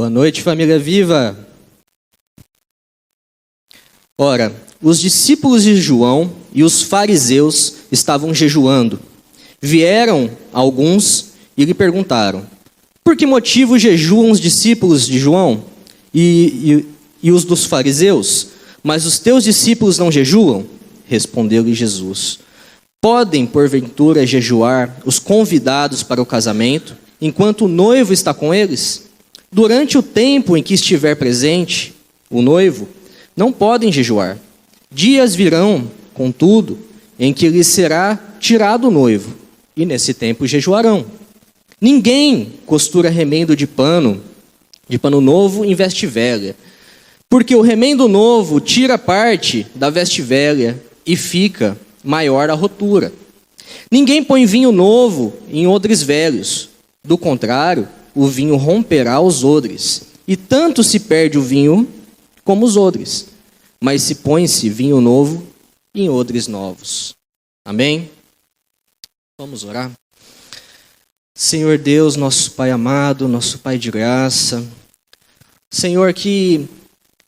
Boa noite, família viva. Ora, os discípulos de João e os fariseus estavam jejuando. Vieram alguns e lhe perguntaram: por que motivo jejuam os discípulos de João e os dos fariseus, mas os teus discípulos não jejuam? Respondeu-lhe Jesus: podem, porventura, jejuar os convidados para o casamento, enquanto o noivo está com eles? Durante o tempo em que estiver presente o noivo, não podem jejuar. Dias virão, contudo, em que lhes será tirado o noivo, e nesse tempo jejuarão. Ninguém costura remendo de pano novo em veste velha, porque o remendo novo tira parte da veste velha e fica maior a rotura. Ninguém põe vinho novo em odres velhos, do contrário, o vinho romperá os odres, e tanto se perde o vinho como os odres. Mas se põe-se vinho novo em odres novos. Amém? Vamos orar. Senhor Deus, nosso Pai amado, nosso Pai de graça. Senhor, que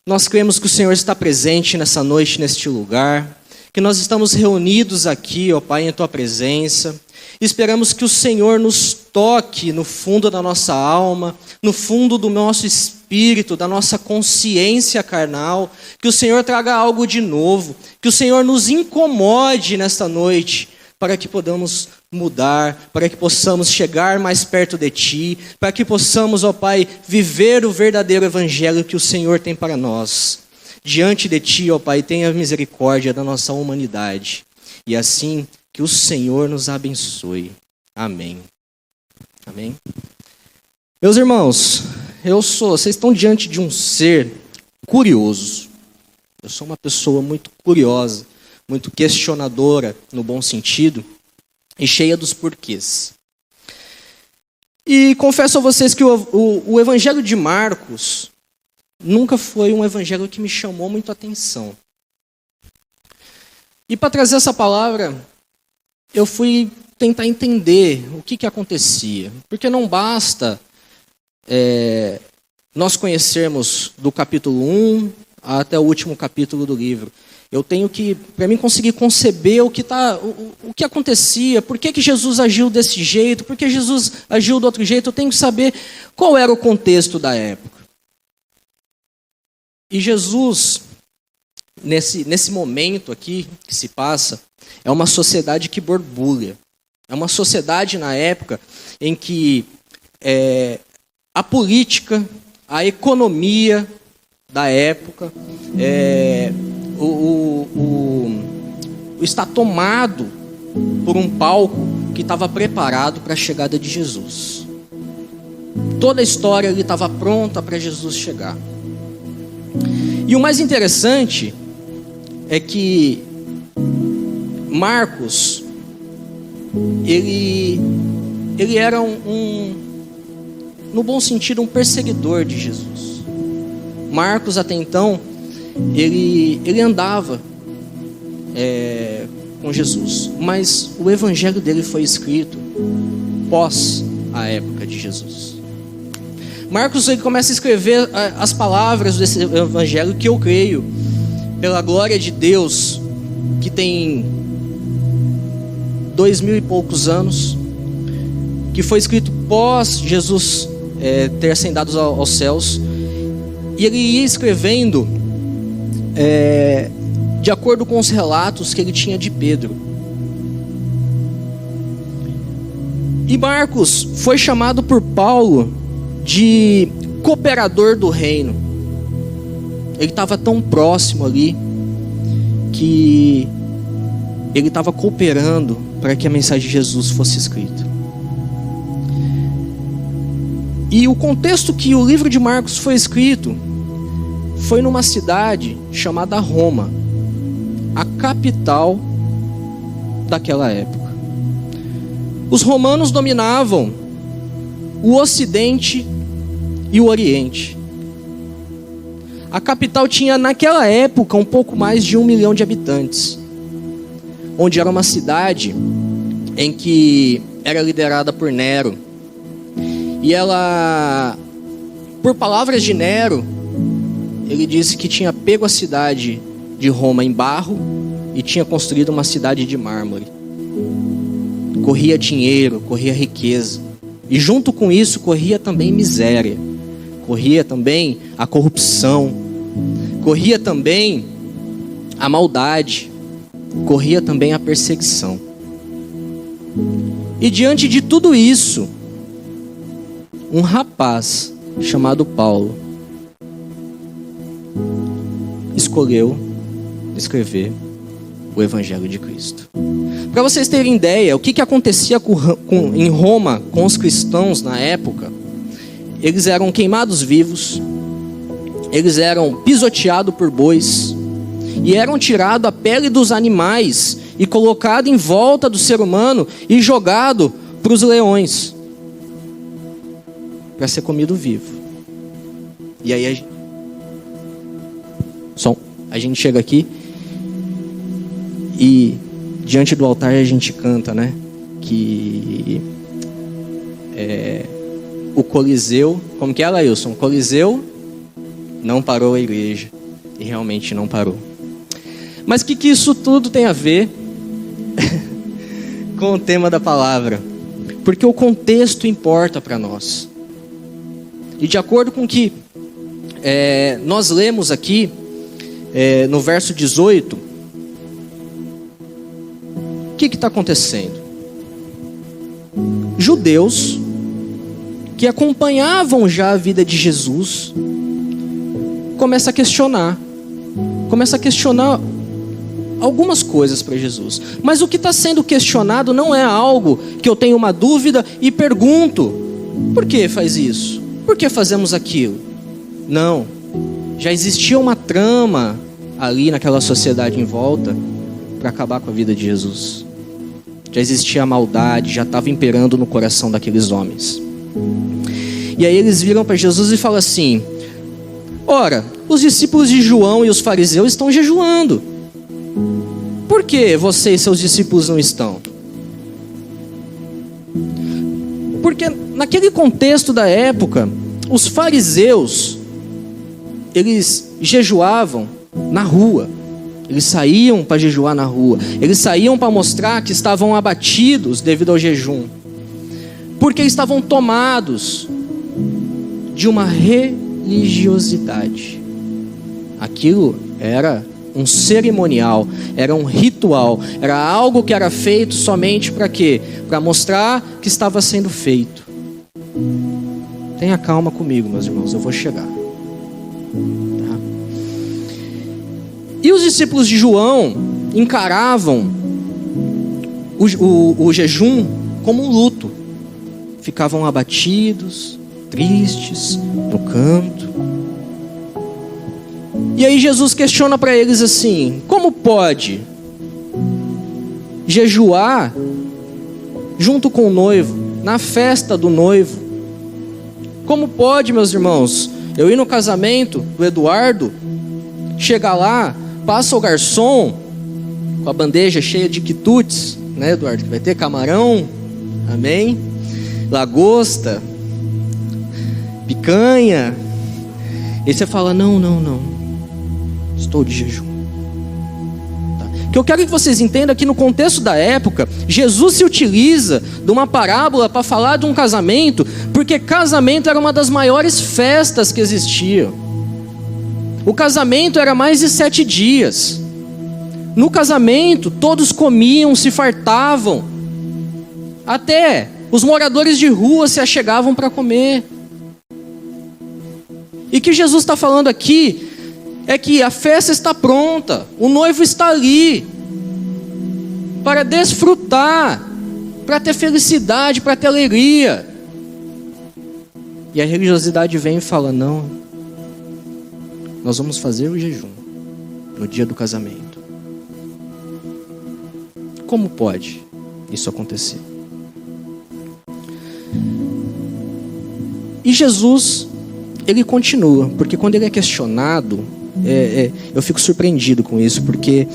nós cremos que o Senhor está presente nessa noite, neste lugar, que nós estamos reunidos aqui, ó Pai, em Tua presença. Esperamos que o Senhor nos toque no fundo da nossa alma, no fundo do nosso espírito, da nossa consciência carnal, que o Senhor traga algo de novo, que o Senhor nos incomode nesta noite, para que podamos mudar, para que possamos chegar mais perto de Ti, para que possamos, ó Pai, viver o verdadeiro evangelho que o Senhor tem para nós. Diante de Ti, ó Pai, tenha misericórdia da nossa humanidade. E assim, que o Senhor nos abençoe. Amém. Amém. Meus irmãos, vocês estão diante de um ser curioso. Eu sou uma pessoa muito curiosa, muito questionadora, no bom sentido, e cheia dos porquês. E confesso a vocês que o Evangelho de Marcos nunca foi um evangelho que me chamou muito a atenção. E para trazer essa palavra, eu fui tentar entender o que acontecia. Porque não basta nós conhecermos do capítulo 1 até o último capítulo do livro. Eu tenho que, para mim conseguir conceber o que acontecia, por que Jesus agiu desse jeito, por que Jesus agiu do outro jeito, eu tenho que saber qual era o contexto da época. E Jesus, nesse momento aqui que se passa, é uma sociedade que borbulha. É uma sociedade na época em que a política, a economia da época está tomado por um palco que estava preparado para a chegada de Jesus. Toda a história ali estava pronta para Jesus chegar. E o mais interessante é que Marcos, ele era no bom sentido, um perseguidor de Jesus. Marcos, até então, ele andava com Jesus, mas o evangelho dele foi escrito pós a época de Jesus. Marcos, ele começa a escrever as palavras desse evangelho que eu creio, pela glória de Deus, que tem 2000 e poucos anos, que foi escrito pós Jesus ter ascendado aos céus, e ele ia escrevendo de acordo com os relatos que ele tinha de Pedro. E Marcos foi chamado por Paulo de cooperador do reino. Ele estava tão próximo ali que ele estava cooperando para que a mensagem de Jesus fosse escrita. E o contexto que o livro de Marcos foi escrito foi numa cidade chamada Roma, a capital daquela época. Os romanos dominavam o Ocidente e o Oriente. A capital tinha naquela época um pouco mais de 1 milhão de habitantes, onde era uma cidade em que era liderada por Nero. E ela por palavras de Nero, ele disse que tinha pego a cidade de Roma em barro e tinha construído uma cidade de mármore. Corria dinheiro, corria riqueza. E junto com isso corria também miséria. Corria também a corrupção. Corria também a maldade. Corria também a perseguição. E diante de tudo isso, um rapaz chamado Paulo escolheu escrever o Evangelho de Cristo. Para vocês terem ideia, o que acontecia em Roma com os cristãos na época, eles eram queimados vivos, eles eram pisoteados por bois, e eram tirados a pele dos animais e colocado em volta do ser humano e jogado para os leões, para ser comido vivo. E aí a gente chega aqui e diante do altar a gente canta, né? Que o Coliseu, como que é, Lailson? O Coliseu não parou a igreja. E realmente não parou. Mas o que isso tudo tem a ver com o tema da palavra? Porque o contexto importa para nós. E de acordo com o que nós lemos aqui, no verso 18, o que está acontecendo? Judeus que acompanhavam já a vida de Jesus começam a questionar algumas coisas para Jesus. Mas o que está sendo questionado não é algo que eu tenho uma dúvida e pergunto: por que faz isso? Por que fazemos aquilo? Não. Já existia uma trama ali naquela sociedade em volta para acabar com a vida de Jesus. Já existia a maldade, já estava imperando no coração daqueles homens. E aí eles viram para Jesus e falam assim: ora, os discípulos de João e os fariseus estão jejuando. Por que você e seus discípulos não estão? Porque naquele contexto da época, os fariseus, eles jejuavam na rua. Eles saíam para jejuar na rua. Eles saíam para mostrar que estavam abatidos devido ao jejum. Porque estavam tomados de uma religiosidade. Aquilo era um cerimonial, era um ritual, era algo que era feito somente para quê? Para mostrar que estava sendo feito. Tenha calma comigo, meus irmãos, eu vou chegar. Tá? E os discípulos de João encaravam o jejum como um luto. Ficavam abatidos, tristes, no canto. E aí Jesus questiona para eles assim: como pode jejuar junto com o noivo, na festa do noivo? Como pode, meus irmãos, eu ir no casamento do Eduardo, chegar lá, passa o garçom com a bandeja cheia de quitutes, né, Eduardo? Que vai ter camarão, amém? Lagosta, picanha. E você fala: não, estou de jejum. Tá? O que eu quero que vocês entendam é que no contexto da época, Jesus se utiliza de uma parábola para falar de um casamento, porque casamento era uma das maiores festas que existiam. O casamento era mais de 7 dias. No casamento, todos comiam, se fartavam. Até os moradores de rua se achegavam para comer. E o que Jesus está falando aqui é que a festa está pronta, o noivo está ali para desfrutar, para ter felicidade, para ter alegria. E a religiosidade vem e fala: não, nós vamos fazer o jejum no dia do casamento. Como pode isso acontecer? E Jesus, ele continua, porque quando ele é questionado, eu fico surpreendido com isso, porque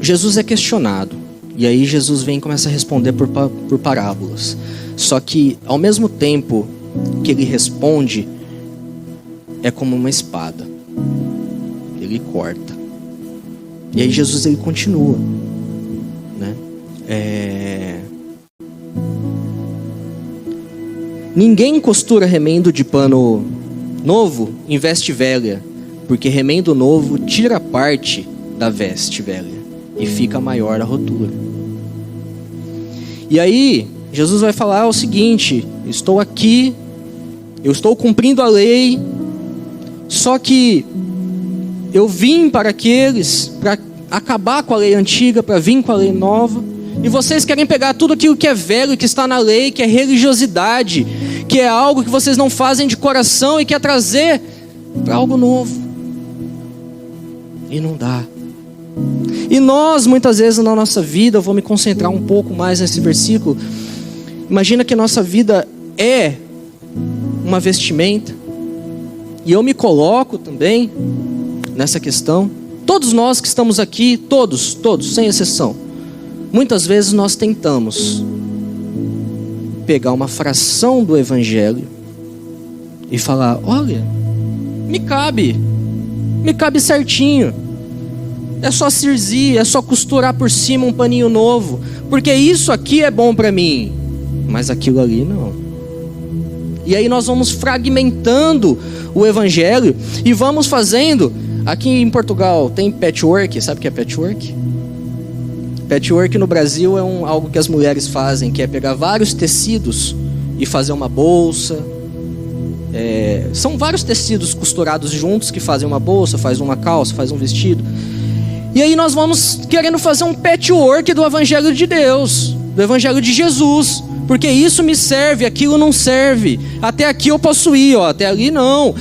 Jesus é questionado, e aí Jesus vem e começa a responder por parábolas. Só que, ao mesmo tempo que ele responde, é como uma espada. Ele corta. E aí Jesus, ele continua, né? Ninguém costura remendo de pano novo em veste velha, porque remendo novo tira parte da veste velha e fica maior a rotura. E aí, Jesus vai falar o seguinte: estou aqui, eu estou cumprindo a lei, só que eu vim para aqueles, para acabar com a lei antiga, para vir com a lei nova. E vocês querem pegar tudo aquilo que é velho, que está na lei, que é religiosidade, que é algo que vocês não fazem de coração e quer trazer para algo novo. E não dá. E nós, muitas vezes na nossa vida, eu vou me concentrar um pouco mais nesse versículo. Imagina que a nossa vida é uma vestimenta. E eu me coloco também nessa questão. Todos nós que estamos aqui, todos, sem exceção, muitas vezes nós tentamos pegar uma fração do evangelho e falar: olha, me cabe certinho, é só cirzir, é só costurar por cima um paninho novo, porque isso aqui é bom para mim, mas aquilo ali não. E aí nós vamos fragmentando o evangelho e vamos fazendo. Aqui em Portugal tem patchwork, sabe o que é patchwork? Patchwork no Brasil é algo que as mulheres fazem, que é pegar vários tecidos e fazer uma bolsa. São vários tecidos costurados juntos que fazem uma bolsa, faz uma calça, faz um vestido. E aí nós vamos querendo fazer um patchwork do Evangelho de Deus, do Evangelho de Jesus, porque isso me serve, aquilo não serve. Até aqui eu posso ir, até ali não.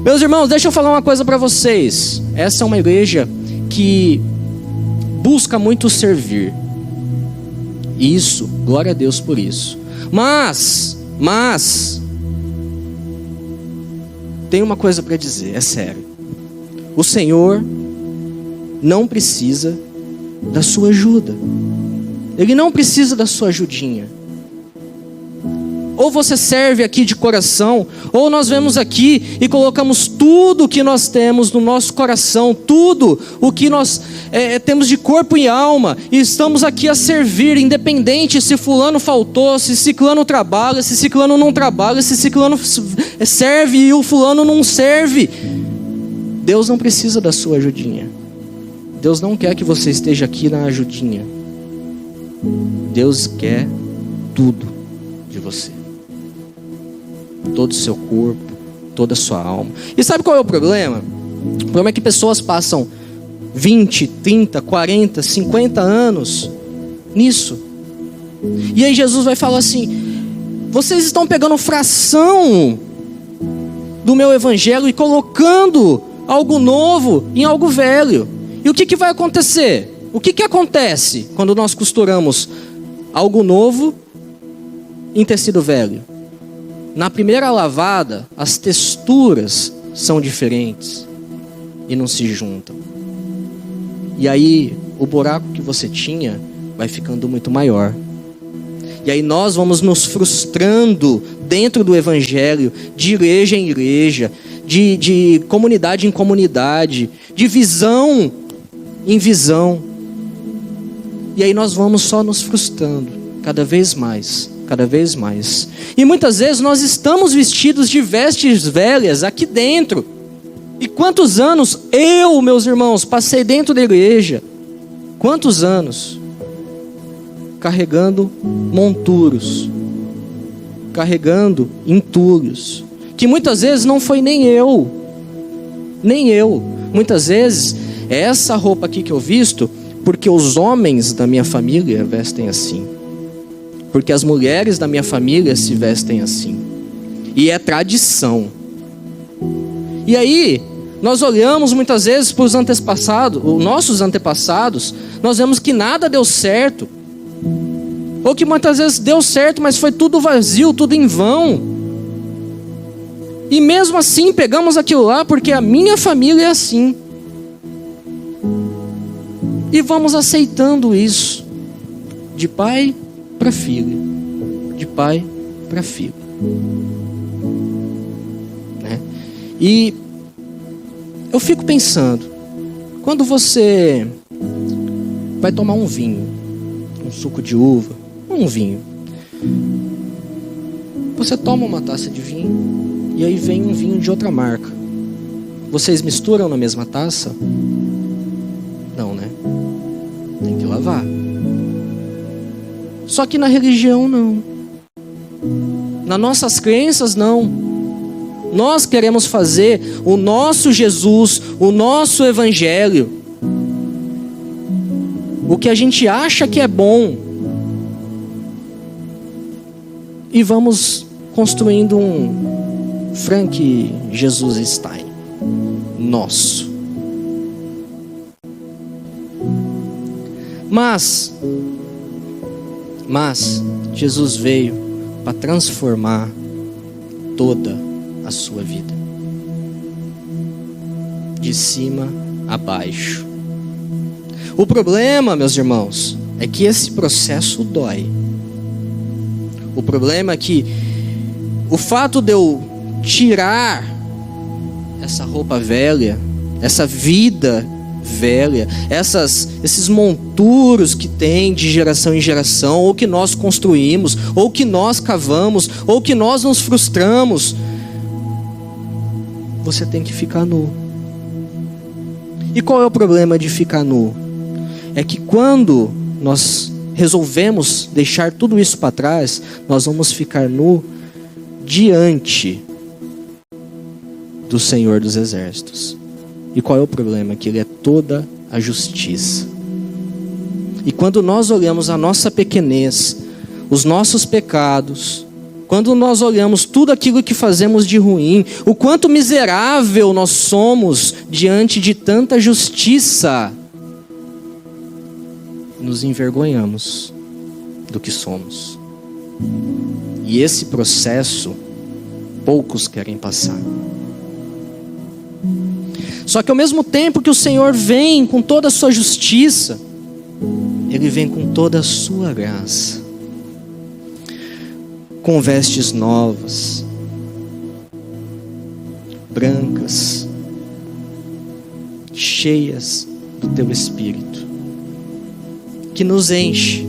Meus irmãos, deixa eu falar uma coisa para vocês. Essa é uma igreja que busca muito servir. Isso, glória a Deus por isso. Mas tem uma coisa para dizer, é sério. O Senhor não precisa da sua ajuda. Ele não precisa da sua ajudinha. Ou você serve aqui de coração, ou nós vemos aqui e colocamos tudo o que nós temos no nosso coração, tudo o que nós temos de corpo e alma, e estamos aqui a servir, independente se fulano faltou, se ciclano trabalha, se ciclano não trabalha, se ciclano serve e o fulano não serve. Deus não precisa da sua ajudinha. Deus não quer que você esteja aqui na ajudinha. Deus quer tudo de você. Todo o seu corpo, toda a sua alma. E sabe qual é o problema? O problema é que pessoas passam 20, 30, 40, 50 anos nisso. E aí Jesus vai falar assim: vocês estão pegando fração do meu evangelho e colocando algo novo em algo velho. E o que vai acontecer? O que acontece quando nós costuramos algo novo em tecido velho? Na primeira lavada, as texturas são diferentes e não se juntam. E aí, o buraco que você tinha vai ficando muito maior. E aí nós vamos nos frustrando dentro do evangelho, de igreja em igreja, de comunidade em comunidade, de visão em visão. E aí nós vamos só nos frustrando, cada vez mais. Cada vez mais. E muitas vezes nós estamos vestidos de vestes velhas aqui dentro. E quantos anos eu, meus irmãos, passei dentro da igreja? Quantos anos? Carregando monturos, carregando entulhos, que muitas vezes não foi nem eu. Muitas vezes é essa roupa aqui que eu visto, porque os homens da minha família vestem assim. Porque as mulheres da minha família se vestem assim. E é tradição. E aí, nós olhamos muitas vezes para os nossos antepassados, nós vemos que nada deu certo. Ou que muitas vezes deu certo, mas foi tudo vazio, tudo em vão. E mesmo assim, pegamos aquilo lá, porque a minha família é assim. E vamos aceitando isso, de pai para filho. de pai para filho, né? E eu fico pensando, quando você vai tomar um vinho, um suco de uva, um vinho, você toma uma taça de vinho e aí vem um vinho de outra marca. Vocês misturam na mesma taça? Não, né? Tem que lavar. Só que na religião não. Nas nossas crenças não. Nós queremos fazer o nosso Jesus, o nosso evangelho, o que a gente acha que é bom, e vamos construindo um Frank Jesus Stein nosso. Mas Jesus veio para transformar toda a sua vida, de cima a baixo. O problema, meus irmãos, é que esse processo dói. O problema é que o fato de eu tirar essa roupa velha, essa vida velha, esses monturos que tem de geração em geração, ou que nós construímos, ou que nós cavamos, ou que nós nos frustramos, você tem que ficar nu. E qual é o problema de ficar nu? É que quando nós resolvemos deixar tudo isso para trás, nós vamos ficar nu diante do Senhor dos Exércitos. E qual é o problema? Que Ele é toda a justiça. E quando nós olhamos a nossa pequenez, os nossos pecados, quando nós olhamos tudo aquilo que fazemos de ruim, o quanto miserável nós somos diante de tanta justiça, nos envergonhamos do que somos. E esse processo poucos querem passar. Só que ao mesmo tempo que o Senhor vem com toda a sua justiça, Ele vem com toda a sua graça, com vestes novas, brancas, cheias do Teu Espírito, que nos enche,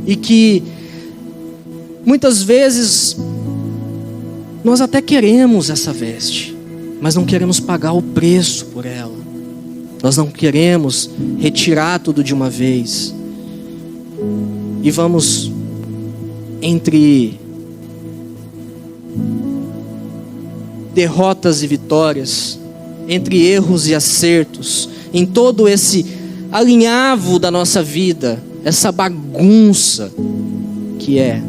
e que muitas vezes nós até queremos essa veste, mas não queremos pagar o preço por ela. Nós não queremos retirar tudo de uma vez. E vamos entre derrotas e vitórias, entre erros e acertos, em todo esse alinhavo da nossa vida, essa bagunça que é.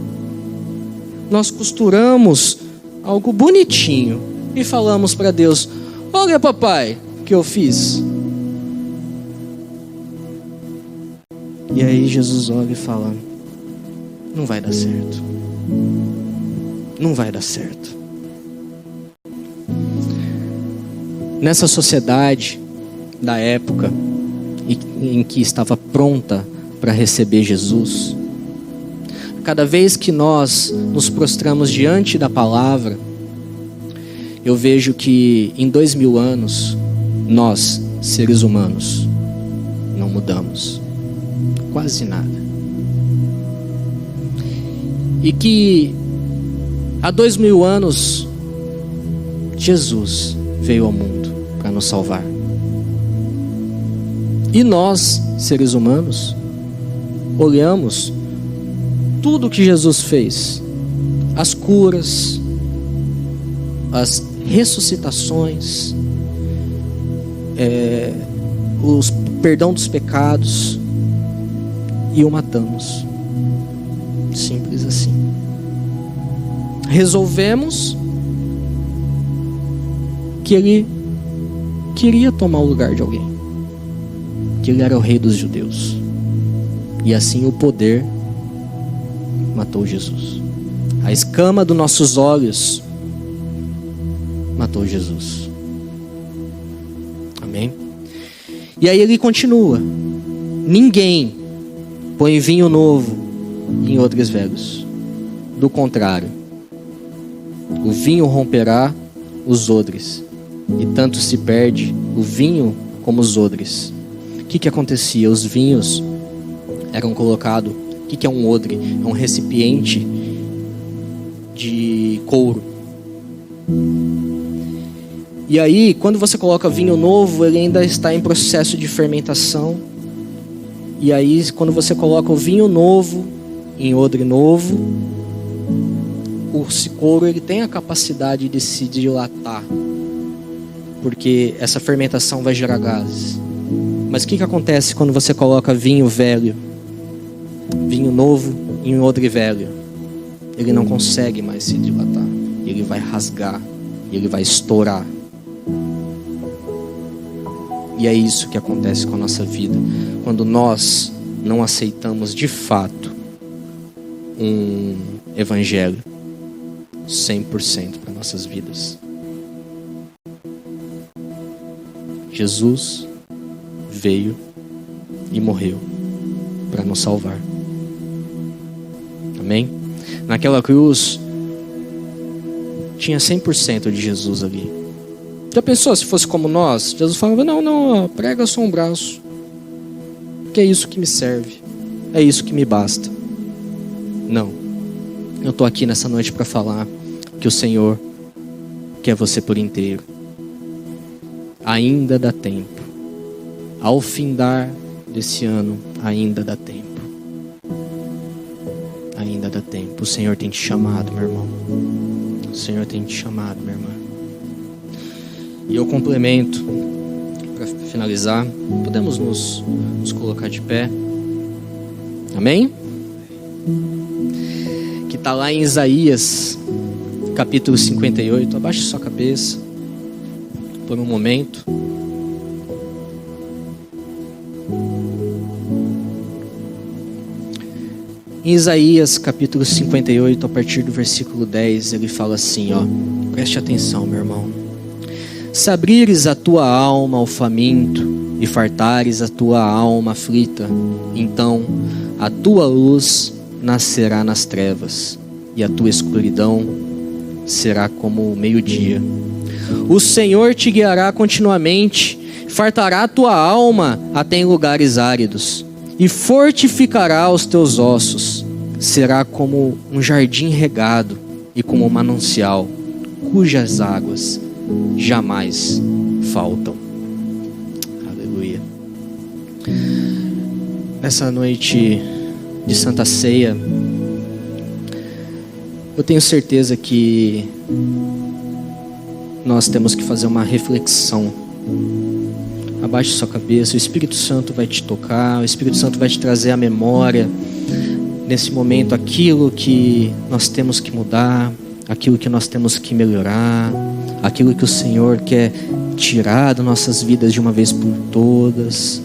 Nós costuramos algo bonitinho e falamos para Deus: olha, papai, o que eu fiz. E aí Jesus olha e fala: não vai dar certo. Não vai dar certo. Nessa sociedade da época em que estava pronta para receber Jesus, cada vez que nós nos prostramos diante da palavra, eu vejo que em 2000 anos, nós, seres humanos, não mudamos. Quase nada. E que há 2000 anos, Jesus veio ao mundo para nos salvar. E nós, seres humanos, olhamos tudo que Jesus fez, as curas, as ressuscitações, o perdão dos pecados, e o matamos. Simples assim. Resolvemos que Ele queria tomar o lugar de alguém, que Ele era o rei dos judeus, e assim o poder matou Jesus. A escama dos nossos olhos matou Jesus. Amém? E aí ele continua: ninguém põe vinho novo em odres velhos, do contrário. O vinho romperá os odres, e tanto se perde o vinho como os odres. O que acontecia? Os vinhos eram colocados... O que é um odre? É um recipiente de couro. E aí, quando você coloca vinho novo, ele ainda está em processo de fermentação. E aí, quando você coloca o vinho novo em odre novo, o couro ele tem a capacidade de se dilatar, porque essa fermentação vai gerar gases. Mas o que acontece quando você coloca vinho velho, vinho novo em odre velho? Ele não consegue mais se dilatar, ele vai rasgar, ele vai estourar. E é isso que acontece com a nossa vida, quando nós não aceitamos de fato um evangelho 100% para nossas vidas. Jesus veio e morreu para nos salvar. Amém? Naquela cruz tinha 100% de Jesus ali. Já pensou se fosse como nós? Jesus falava, não, prega só um braço, que é isso que me serve, é isso que me basta. Não, eu estou aqui nessa noite para falar que o Senhor quer você por inteiro. Ainda dá tempo. Ao findar desse ano, ainda dá tempo. Ainda dá tempo. O Senhor tem te chamado, meu irmão. O Senhor tem te chamado, minha irmã. E eu complemento, para finalizar, podemos nos colocar de pé. Amém? Que está lá em Isaías, capítulo 58. Abaixe sua cabeça por um momento. Em Isaías capítulo 58, a partir do versículo 10, ele fala assim, preste atenção, meu irmão. Se abrires a tua alma ao faminto e fartares a tua alma aflita, então a tua luz nascerá nas trevas e a tua escuridão será como o meio-dia. O Senhor te guiará continuamente, fartará a tua alma até em lugares áridos e fortificará os teus ossos. Será como um jardim regado e como um manancial, cujas águas jamais faltam. Aleluia. Nessa noite de Santa Ceia, eu tenho certeza que nós temos que fazer uma reflexão. Abaixe sua cabeça, o Espírito Santo vai te tocar, o Espírito Santo vai te trazer à memória, nesse momento, aquilo que nós temos que mudar, aquilo que nós temos que melhorar, aquilo que o Senhor quer tirar das nossas vidas de uma vez por todas.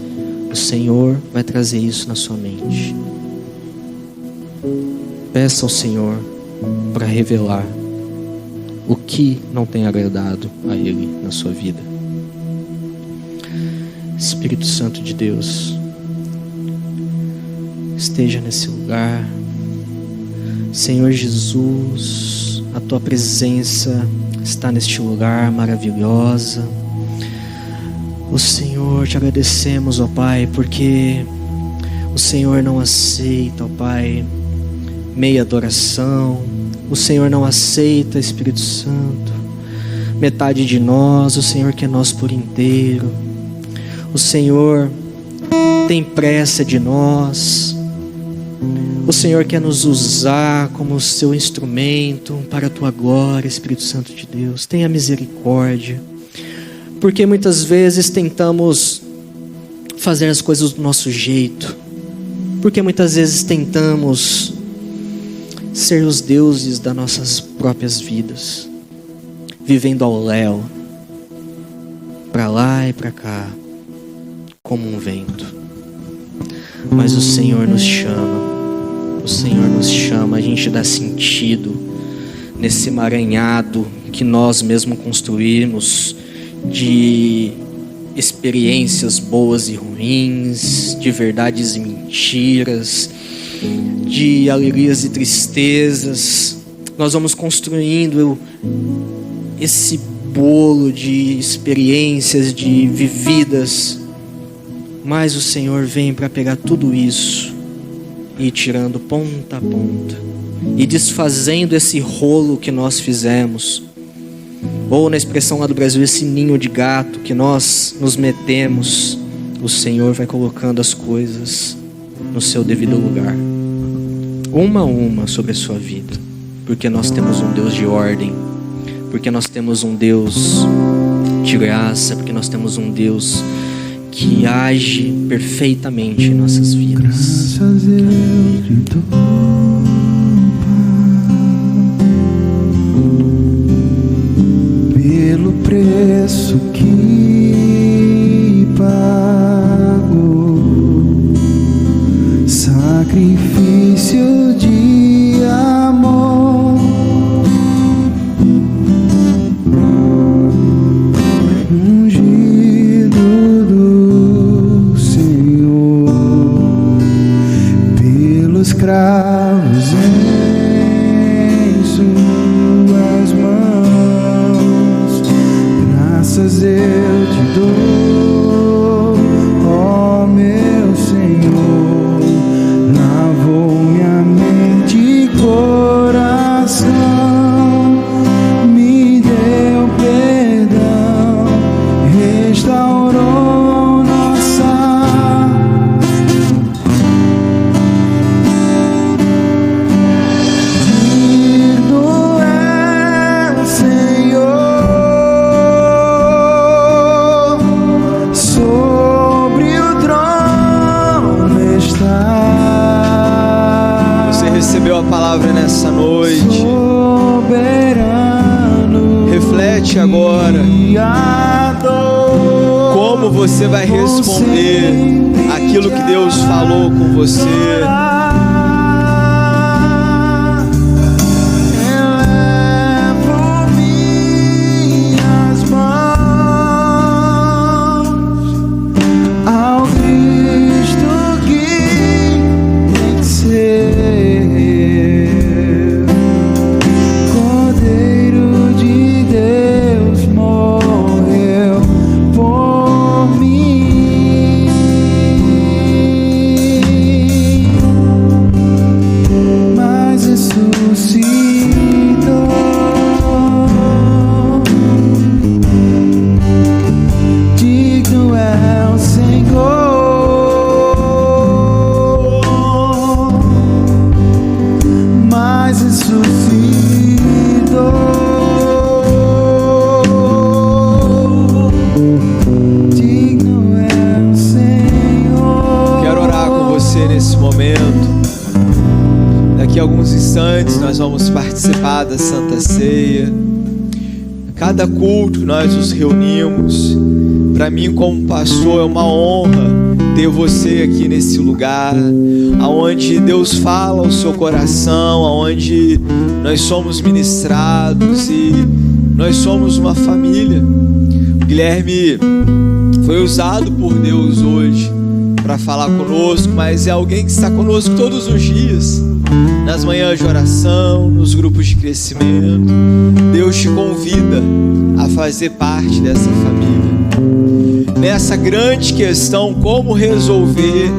O Senhor vai trazer isso na sua mente. Peça ao Senhor para revelar o que não tem agradado a Ele na sua vida. Espírito Santo de Deus, esteja nesse lugar. Senhor Jesus, a Tua presença está neste lugar maravilhosa. O Senhor, te agradecemos, ó Pai, porque o Senhor não aceita, ó Pai, meia adoração. O Senhor não aceita, Espírito Santo, metade de nós. O Senhor quer nós por inteiro. O Senhor tem pressa de nós. O Senhor quer nos usar como seu instrumento para a Tua glória, Espírito Santo de Deus. Tenha misericórdia. Porque muitas vezes tentamos fazer as coisas do nosso jeito. Porque muitas vezes tentamos ser os deuses das nossas próprias vidas. Vivendo ao léu, para lá e para cá, como um vento. Mas o Senhor nos chama. O Senhor nos chama, a gente dá sentido nesse emaranhado que nós mesmos construímos de experiências boas e ruins, de verdades e mentiras, de alegrias e tristezas. Nós vamos construindo esse bolo de experiências, de vividas. Mas o Senhor vem para pegar tudo isso e ir tirando ponta a ponta e desfazendo esse rolo que nós fizemos, ou na expressão lá do Brasil, esse ninho de gato que nós nos metemos. O Senhor vai colocando as coisas no seu devido lugar, uma a uma, sobre a sua vida, porque nós temos um Deus de ordem, porque nós temos um Deus de graça, porque nós temos um Deus que age perfeitamente em nossas vidas. Graças eu te dou, pelo preço que pago, sacrifício de amor, ungido do Senhor, pelos cravos em suas mãos. Graças eu te dou, ó meu Senhor. Lavou minha mente e coração, me deu perdão, restaurou nossa. Digno é o Senhor, sobre o trono está. Você recebeu a palavra nessa noite. Soberano, Reflete agora como você vai responder aquilo que Deus falou com você. Elevo minhas mãos ao Cristo que tem que ser Cordeiro de Deus, morreu por mim, mas ressuscitou. Digno é o Senhor, mas ressuscitou. Digno é o Senhor. Quero orar com você nesse momento. Daqui a alguns instantes nós vamos participar da Santa Ceia. Cada culto que nós nos reunimos, para mim como pastor é uma honra ter você aqui nesse lugar, aonde Deus fala ao seu coração, aonde nós somos ministrados e nós somos uma família. O Guilherme foi usado por Deus hoje para falar conosco, mas é alguém que está conosco todos os dias, nas manhãs de oração, nos grupos de crescimento. Deus te convida a fazer parte dessa família. Nessa grande questão, como resolver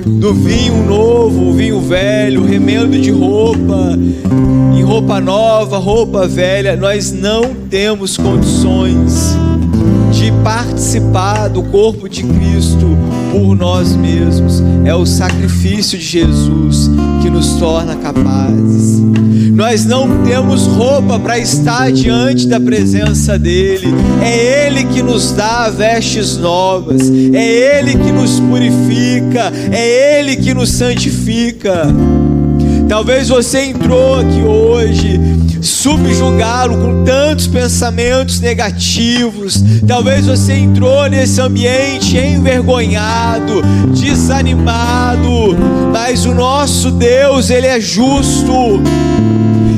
do vinho novo, o vinho velho, remendo de roupa, em roupa nova, roupa velha, nós não temos condições de participar do corpo de Cristo por nós mesmos. É o sacrifício de Jesus que nos torna capazes. Nós não temos roupa para estar diante da presença dele. É ele que nos dá vestes novas, é ele que nos purifica, é ele que nos santifica. Talvez você entrou aqui hoje subjugá-lo com tantos pensamentos negativos. Talvez você entrou nesse ambiente envergonhado, desanimado, mas o nosso Deus, ele é justo.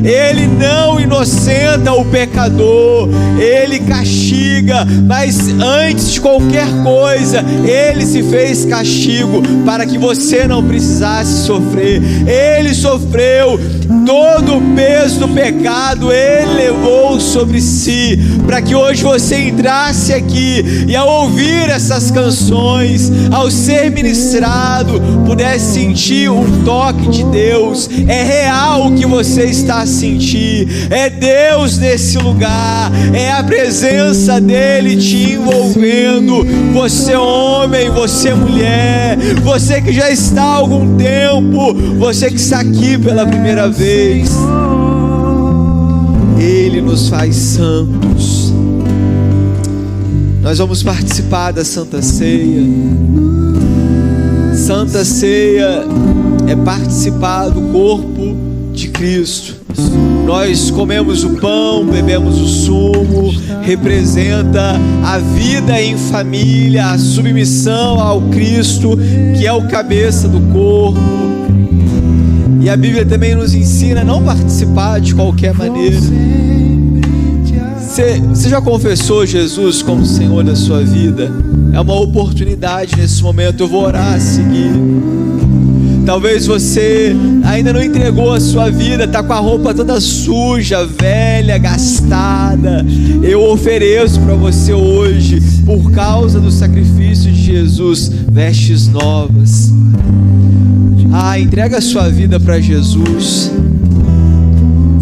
Ele não inocenta o pecador, Ele castiga, mas antes de qualquer coisa, Ele se fez castigo para que você não precisasse sofrer. Ele sofreu todo o peso do pecado, Ele levou sobre si, para que hoje você entrasse aqui e ao ouvir essas canções, ao ser ministrado, pudesse sentir um toque de Deus. É real o que você está a sentir, é Deus nesse lugar, é a presença dEle te envolvendo. Você homem, você mulher, você que já está há algum tempo, você que está aqui pela primeira vez, Ele nos faz santos. Nós vamos participar da Santa Ceia. Santa Ceia é participar do corpo de Cristo. Nós comemos o pão, bebemos o sumo, representa a vida em família, a submissão ao Cristo, que é o cabeça do corpo. E a Bíblia também nos ensina a não participar de qualquer maneira. Você já confessou Jesus como Senhor da sua vida? É uma oportunidade nesse momento. Eu vou orar a seguir. Talvez você ainda não entregou a sua vida, está com a roupa toda suja, velha, gastada. Eu ofereço para você hoje, por causa do sacrifício de Jesus, vestes novas. Entrega a sua vida para Jesus.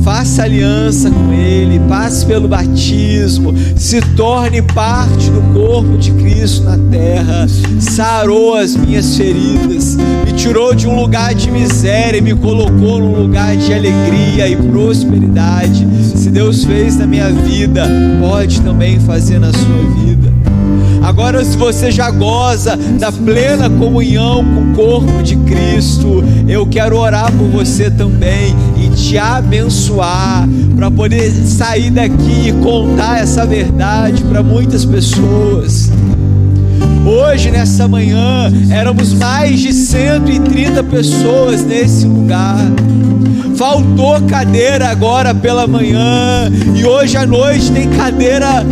Faça aliança com Ele, passe pelo batismo, se torne parte do corpo de Cristo na terra. Sarou as minhas feridas, me tirou de um lugar de miséria e me colocou num lugar de alegria e prosperidade. Se Deus fez na minha vida, pode também fazer na sua vida. Agora, se você já goza da plena comunhão com o corpo de Cristo, eu quero orar por você também e te abençoar, para poder sair daqui e contar essa verdade para muitas pessoas. Hoje, nessa manhã, éramos mais de 130 pessoas nesse lugar. Faltou cadeira agora pela manhã, e hoje à noite tem cadeira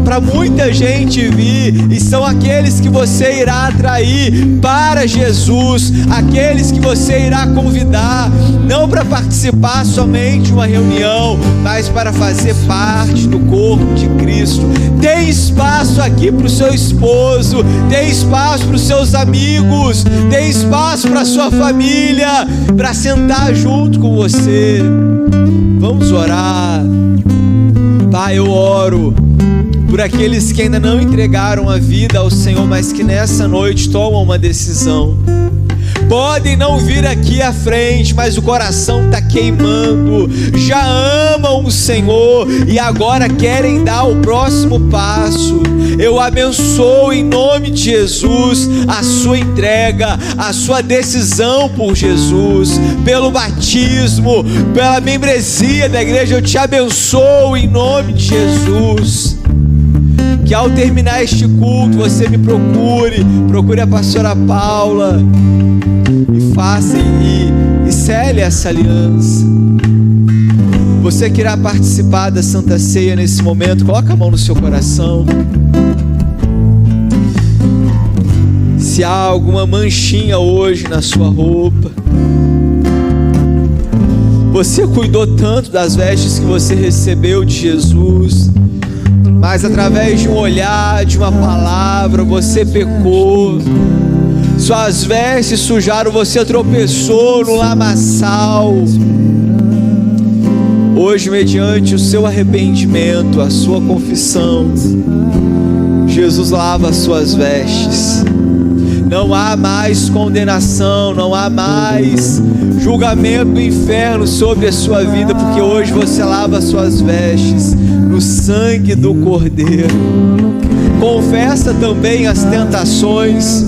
para muita gente vir, e são aqueles que você irá atrair para Jesus, aqueles que você irá convidar, não para participar somente de uma reunião, mas para fazer parte do corpo de Cristo. Tem espaço aqui para o seu esposo, tem espaço para os seus amigos, tem espaço para a sua família, para sentar junto com você. Vamos orar. Pai, eu oro por aqueles que ainda não entregaram a vida ao Senhor, mas que nessa noite tomam uma decisão. Podem não vir aqui à frente, mas o coração está queimando, já amam o Senhor e agora querem dar o próximo passo. Eu abençoo em nome de Jesus a sua entrega, a sua decisão por Jesus, pelo batismo, pela membresia da igreja. Eu te abençoo em nome de Jesus. Que ao terminar este culto você me procure a pastora Paula e faça e cele essa aliança. Você que irá participar da Santa Ceia nesse momento, coloca a mão no seu coração. Se há alguma manchinha hoje na sua roupa, você cuidou tanto das vestes que você recebeu de Jesus, mas através de um olhar, de uma palavra, você pecou. Suas vestes sujaram, você tropeçou no lamaçal. Hoje, mediante o seu arrependimento, a sua confissão, Jesus lava as suas vestes. Não há mais condenação, não há mais julgamento do inferno sobre a sua vida, porque hoje você lava as suas vestes no sangue do Cordeiro. Confessa também as tentações.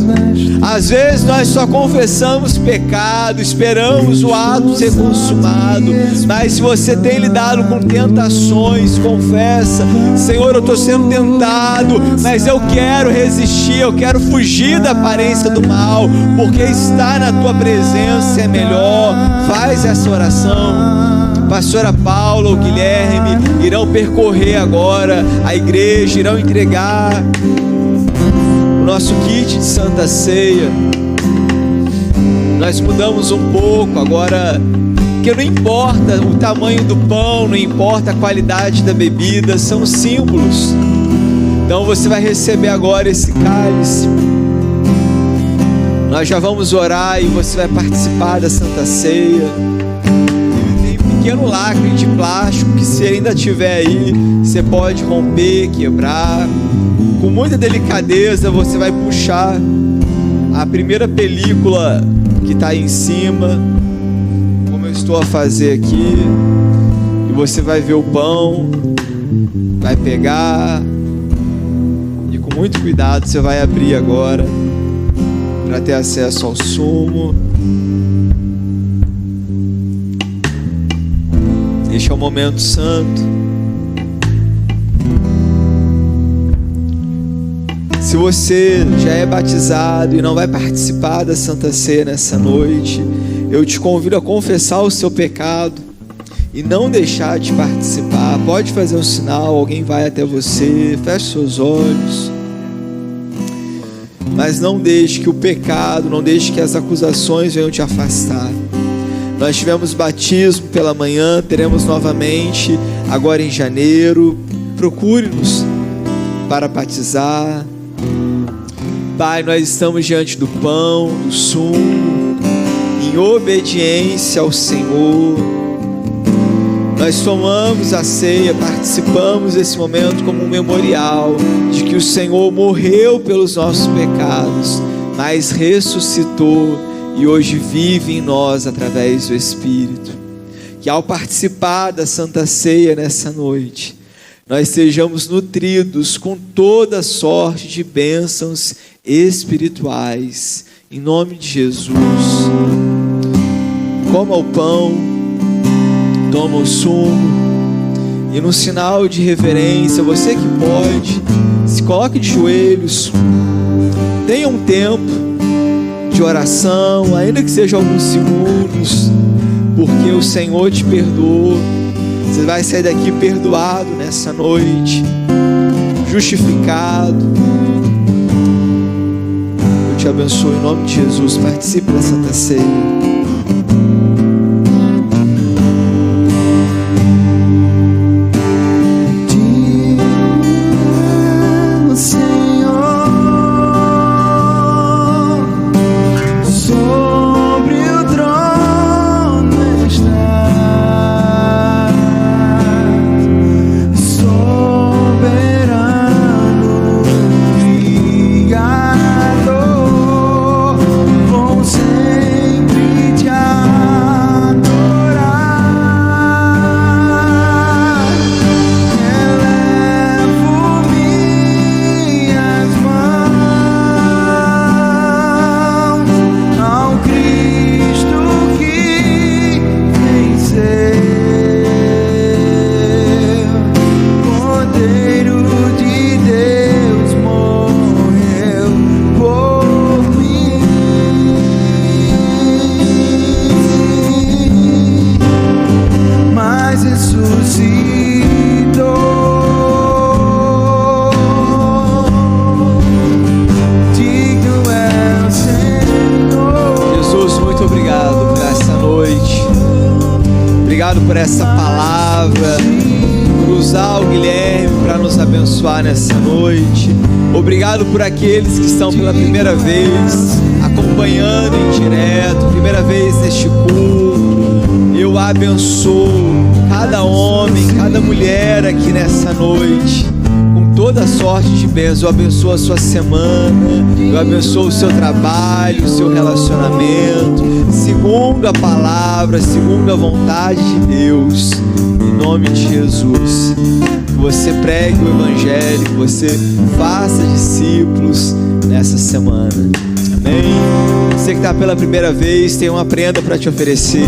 Às vezes nós só confessamos pecado, esperamos o ato ser consumado, mas se você tem lidado com tentações, confessa: Senhor, eu estou sendo tentado, mas eu quero resistir, eu quero fugir da aparência do mal, porque estar na tua presença é melhor. Faz essa oração. pastora Paula, o Guilherme irão percorrer agora a igreja, irão entregar o nosso kit de Santa Ceia. Nós mudamos um pouco agora, porque não importa o tamanho do pão, não importa a qualidade da bebida, são símbolos. Então você vai receber agora esse cálice. Nós já vamos orar e você vai participar da Santa Ceia. Tem um pequeno lacre de plástico que, se ele ainda tiver aí, você pode romper, quebrar. Com muita delicadeza você vai puxar a primeira película que está aí em cima, como eu estou a fazer aqui, e você vai ver o pão, vai pegar e com muito cuidado você vai abrir agora para ter acesso ao sumo. Este é o momento santo. Se você já é batizado e não vai participar da Santa Ceia nessa noite, eu te convido a confessar o seu pecado e não deixar de participar. Pode fazer um sinal, alguém vai até você, feche seus olhos. Mas não deixe que o pecado, não deixe que as acusações venham te afastar. Nós tivemos batismo pela manhã, teremos novamente agora em janeiro. Procure-nos para batizar. Pai, nós estamos diante do pão, do sumo, em obediência ao Senhor. Nós tomamos a ceia, participamos desse momento como um memorial de que o Senhor morreu pelos nossos pecados, mas ressuscitou e hoje vive em nós através do Espírito. Que ao participar da Santa Ceia nessa noite, nós sejamos nutridos com toda sorte de bênçãos espirituais, em nome de Jesus. Coma o pão, toma o sumo, e no sinal de reverência, você que pode, se coloque de joelhos, tenha um tempo de oração, ainda que seja alguns segundos, porque o Senhor te perdoou. Você vai sair daqui perdoado nessa noite, justificado. Eu te abençoo em nome de Jesus. Participe da Santa Ceia. Por essa palavra, por usar o Guilherme para nos abençoar nessa noite. Obrigado por aqueles que estão pela primeira vez acompanhando em direto, primeira vez neste culto. Eu abençoo cada homem, cada mulher aqui nessa noite com toda sorte de bênçãos. Eu abençoo a sua semana, eu abençoo o seu trabalho, o seu relacionamento, segundo a palavra, segundo a vontade de Deus, em nome de Jesus. Que você pregue o Evangelho, que você faça discípulos nessa semana. Amém? Você que está pela primeira vez, tem uma prenda para te oferecer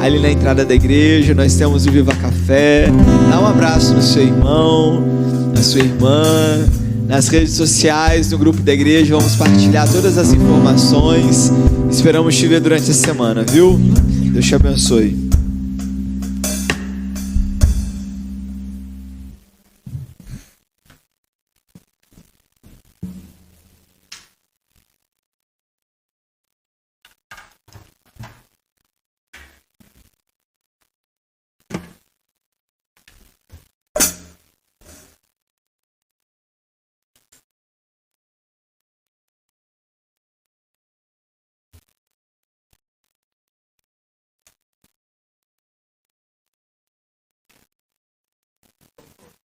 ali na entrada da igreja. Nós temos o Viva Café. Dá um abraço no seu irmão, na sua irmã. Nas redes sociais, no grupo da igreja, vamos partilhar todas as informações. Esperamos te ver durante a semana, viu? Deus te abençoe.